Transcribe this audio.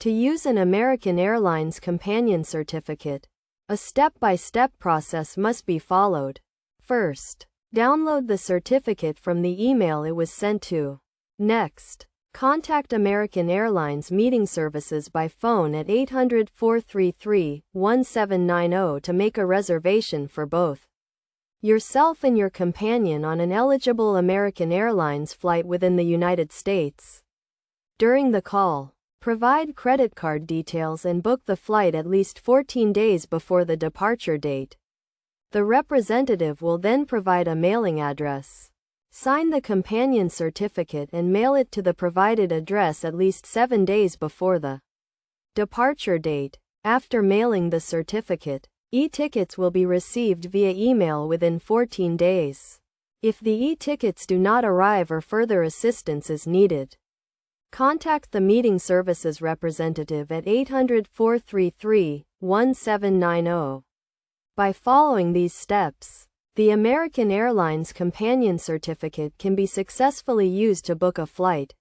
To use an American Airlines companion certificate, a step-by-step process must be followed. First, download the certificate from the email it was sent to. Next, contact American Airlines meeting services by phone at 800-433-1790 to make a reservation for both yourself and your companion on an eligible American Airlines flight within the United States. During the call, provide credit card details and book the flight at least 14 days before the departure date. The representative will then provide a mailing address. Sign the companion certificate and mail it to the provided address at least 7 days before the departure date. After mailing the certificate, e-tickets will be received via email within 14 days. If the e-tickets do not arrive or further assistance is needed, contact the meeting services representative at 800-433-1790. By following these steps, the American Airlines companion certificate can be successfully used to book a flight.